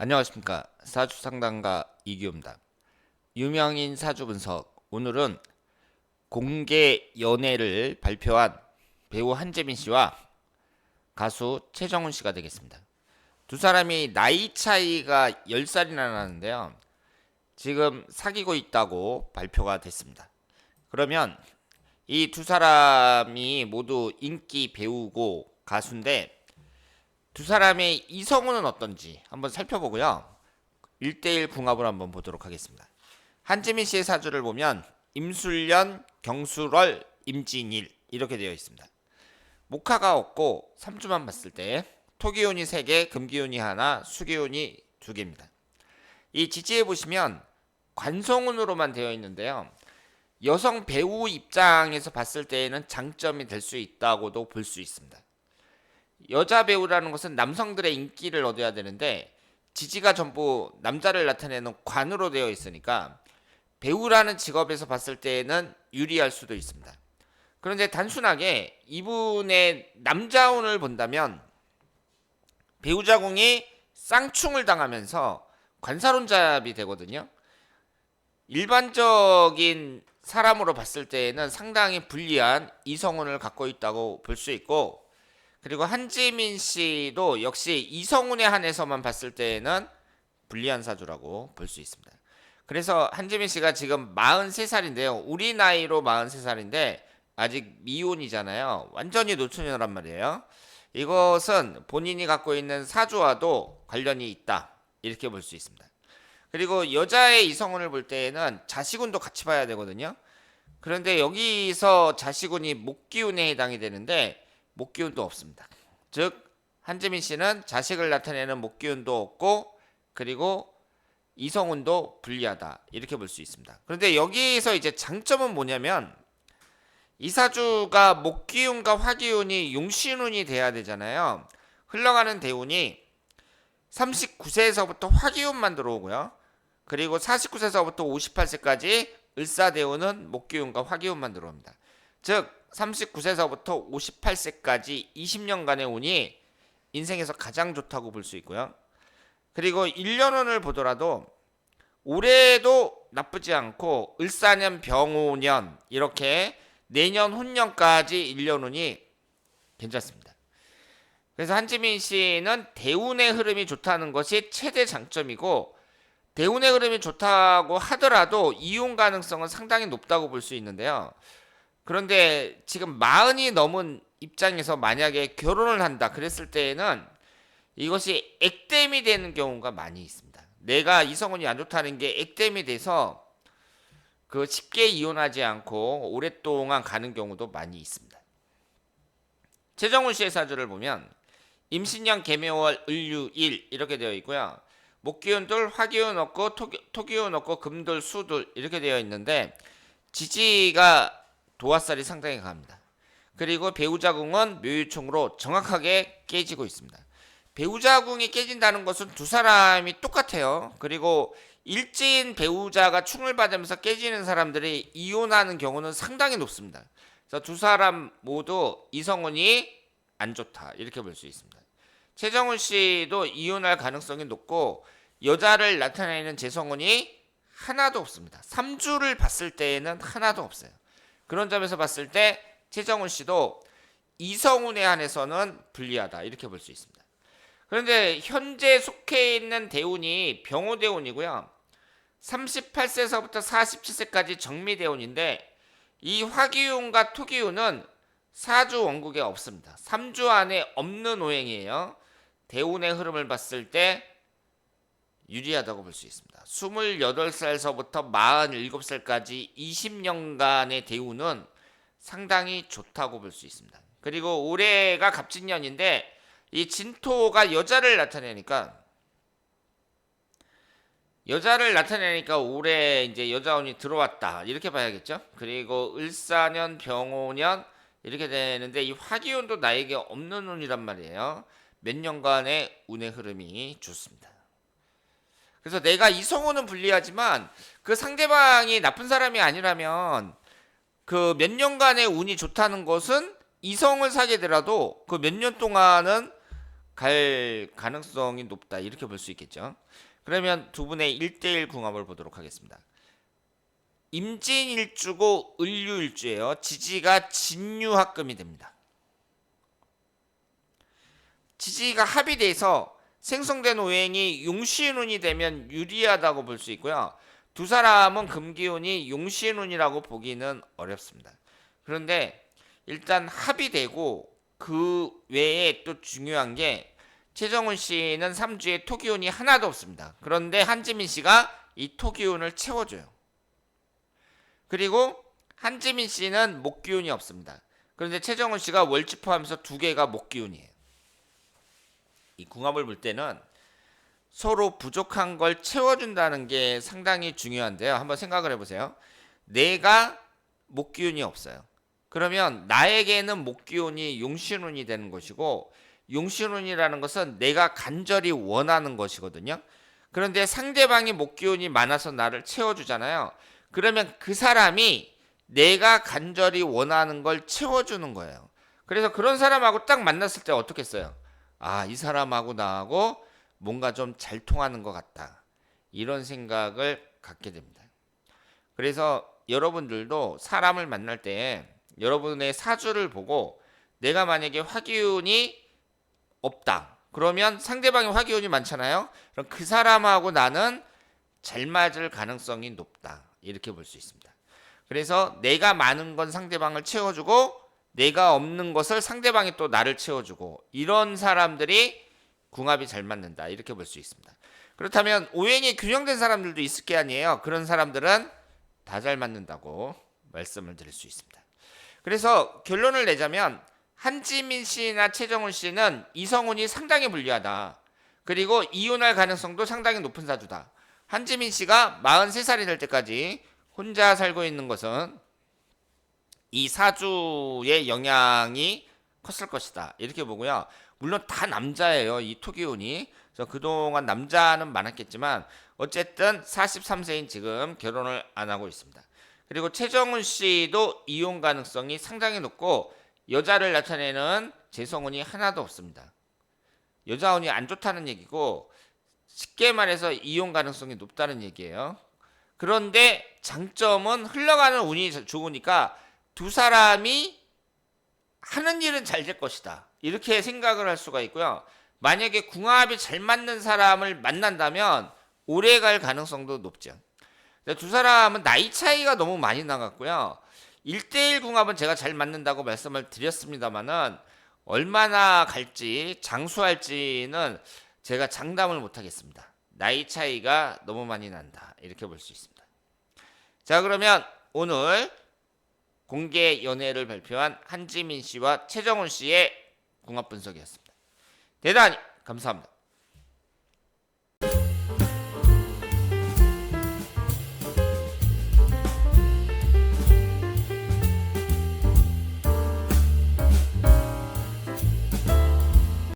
안녕하십니까. 사주상담가 이기호입니다. 유명인 사주분석. 오늘은 공개 연애를 발표한 배우 한재민 씨와 가수 최정훈 씨가 되겠습니다. 두 사람이 나이 차이가 10살이나 나는데요. 지금 사귀고 있다고 발표가 됐습니다. 그러면 이 두 사람이 모두 인기 배우고 가수인데 두 사람의 이성우는 어떤지 한번 살펴보고요. 1대1 궁합을 한번 보도록 하겠습니다. 한지민 씨의 사주를 보면 임술년, 경술월, 임진일 이렇게 되어 있습니다. 목화가 없고 3주만 봤을 때 토기운이 3개, 금기운이 하나, 수기운이 2개입니다. 이 지지에 보시면 관성운으로만 되어 있는데요. 여성 배우 입장에서 봤을 때에는 장점이 될 수 있다고도 볼 수 있습니다. 여자 배우라는 것은 남성들의 인기를 얻어야 되는데 지지가 전부 남자를 나타내는 관으로 되어 있으니까 배우라는 직업에서 봤을 때에는 유리할 수도 있습니다. 그런데 단순하게 이분의 남자운을 본다면 배우자궁이 쌍충을 당하면서 관사론잡이 되거든요. 일반적인 사람으로 봤을 때에는 상당히 불리한 이성운을 갖고 있다고 볼 수 있고, 그리고 한지민 씨도 역시 이성운에 한해서만 봤을 때에는 불리한 사주라고 볼 수 있습니다. 그래서 한지민 씨가 지금 43살인데요. 우리 나이로 43살인데 아직 미혼이잖아요. 완전히 노처녀란 말이에요. 이것은 본인이 갖고 있는 사주와도 관련이 있다, 이렇게 볼 수 있습니다. 그리고 여자의 이성운을 볼 때에는 자식운도 같이 봐야 되거든요. 그런데 여기서 자식운이 목기운에 해당이 되는데 목기운도 없습니다. 즉 한지민 씨는 자식을 나타내는 목기운도 없고, 그리고 이성운도 불리하다, 이렇게 볼 수 있습니다. 그런데 여기서 이제 장점은 뭐냐면 이 사주가 목기운과 화기운이 용신운이 돼야 되잖아요. 흘러가는 대운이 39세에서부터 화기운만 들어오고요. 그리고 49세에서부터 58세까지 을사대운은 목기운과 화기운만 들어옵니다. 즉 39세에서부터 58세까지 20년간의 운이 인생에서 가장 좋다고 볼 수 있고요. 그리고 1년운을 보더라도 올해도 나쁘지 않고 을사년, 병오년 이렇게 내년 혼년까지 1년운이 괜찮습니다. 그래서 한지민 씨는 대운의 흐름이 좋다는 것이 최대 장점이고, 대운의 흐름이 좋다고 하더라도 이혼 가능성은 상당히 높다고 볼 수 있는데요. 그런데 지금 40이 넘은 입장에서 만약에 결혼을 한다 그랬을 때에는 이것이 액땜이 되는 경우가 많이 있습니다. 내가 이성운이 안 좋다는 게 액땜이 돼서 쉽게 이혼하지 않고 오랫동안 가는 경우도 많이 있습니다. 최정훈 씨의 사주를 보면 임신년, 계묘월, 을유일 이렇게 되어 있고요. 목기운들, 화기운 없고 토기운 없고 금돌, 수돌 이렇게 되어 있는데 지지가 도화살이 상당히 강합니다. 그리고 배우자궁은 묘유충으로 정확하게 깨지고 있습니다. 배우자궁이 깨진다는 것은 두 사람이 똑같아요. 그리고 일진 배우자가 충을 받으면서 깨지는 사람들이 이혼하는 경우는 상당히 높습니다. 그래서 두 사람 모두 이성운이 안 좋다, 이렇게 볼 수 있습니다. 최정훈 씨도 이혼할 가능성이 높고 여자를 나타내는 재성운이 하나도 없습니다. 3주를 봤을 때에는 하나도 없어요. 그런 점에서 봤을 때 최정훈 씨도 이성운에 한해서는 불리하다, 이렇게 볼 수 있습니다. 그런데 현재 속해 있는 대운이 병호대운이고요. 38세에서부터 47세까지 정미대운인데 이 화기운과 토기운은 사주 원국에 없습니다. 3주 안에 없는 오행이에요. 대운의 흐름을 봤을 때 유리하다고 볼 수 있습니다. 28살서부터 47살까지 20년간의 대운은 상당히 좋다고 볼 수 있습니다. 그리고 올해가 갑진년인데 이 진토가 여자를 나타내니까 올해 이제 여자운이 들어왔다, 이렇게 봐야겠죠. 그리고 을사년, 병오년 이렇게 되는데 이 화기운도 나에게 없는 운이란 말이에요. 몇 년간의 운의 흐름이 좋습니다. 그래서 내가 이성운은 불리하지만 그 상대방이 나쁜 사람이 아니라면 그 몇 년간의 운이 좋다는 것은 이성을 사게 되더라도 그 몇 년 동안은 갈 가능성이 높다 이렇게 볼 수 있겠죠. 그러면 두 분의 1대1 궁합을 보도록 하겠습니다. 임진일주고 을유일주예요. 지지가 진유합금이 됩니다. 지지가 합이 돼서 생성된 오행이 용시운이 되면 유리하다고 볼 수 있고요. 두 사람은 금기운이 용시운이라고 보기는 어렵습니다. 그런데 일단 합이 되고 그 외에 또 중요한 게 최정훈 씨는 3주에 토기운이 하나도 없습니다. 그런데 한지민 씨가 이 토기운을 채워줘요. 그리고 한지민 씨는 목기운이 없습니다. 그런데 최정훈 씨가 월지 포함해서 두 개가 목기운이에요. 이 궁합을 볼 때는 서로 부족한 걸 채워준다는 게 상당히 중요한데요. 한번 생각을 해보세요. 내가 목기운이 없어요. 그러면 나에게는 목기운이 용신운이 되는 것이고 용신운이라는 것은 내가 간절히 원하는 것이거든요. 그런데 상대방이 목기운이 많아서 나를 채워주잖아요. 그러면 그 사람이 내가 간절히 원하는 걸 채워주는 거예요. 그래서 그런 사람하고 딱 만났을 때 어떻겠어요? 아, 이 사람하고 나하고 뭔가 좀 잘 통하는 것 같다. 이런 생각을 갖게 됩니다. 그래서 여러분들도 사람을 만날 때 여러분의 사주를 보고 내가 만약에 화기운이 없다. 그러면 상대방의 화기운이 많잖아요. 그럼 그 사람하고 나는 잘 맞을 가능성이 높다. 이렇게 볼 수 있습니다. 그래서 내가 많은 건 상대방을 채워주고 내가 없는 것을 상대방이 또 나를 채워주고 이런 사람들이 궁합이 잘 맞는다. 이렇게 볼 수 있습니다. 그렇다면 오행이 균형된 사람들도 있을 게 아니에요. 그런 사람들은 다 잘 맞는다고 말씀을 드릴 수 있습니다. 그래서 결론을 내자면 한지민 씨나 최정훈 씨는 이성운이 상당히 불리하다. 그리고 이혼할 가능성도 상당히 높은 사주다. 한지민 씨가 43살이 될 때까지 혼자 살고 있는 것은 이 사주의 영향이 컸을 것이다. 이렇게 보고요. 물론 다 남자예요. 이 토기운이. 그래서 그동안 남자는 많았겠지만 어쨌든 43세인 지금 결혼을 안 하고 있습니다. 그리고 최정훈 씨도 이혼 가능성이 상당히 높고 여자를 나타내는 재성운이 하나도 없습니다. 여자운이 안 좋다는 얘기고 쉽게 말해서 이혼 가능성이 높다는 얘기예요. 그런데 장점은 흘러가는 운이 좋으니까 두 사람이 하는 일은 잘 될 것이다. 이렇게 생각을 할 수가 있고요. 만약에 궁합이 잘 맞는 사람을 만난다면 오래 갈 가능성도 높죠. 두 사람은 나이 차이가 너무 많이 나갔고요. 1대1 궁합은 제가 잘 맞는다고 말씀을 드렸습니다만은 얼마나 갈지 장수할지는 제가 장담을 못하겠습니다. 나이 차이가 너무 많이 난다. 이렇게 볼 수 있습니다. 자, 그러면 오늘 공개 연애를 발표한 한지민 씨와 최정훈 씨의 궁합 분석이었습니다. 대단히 감사합니다.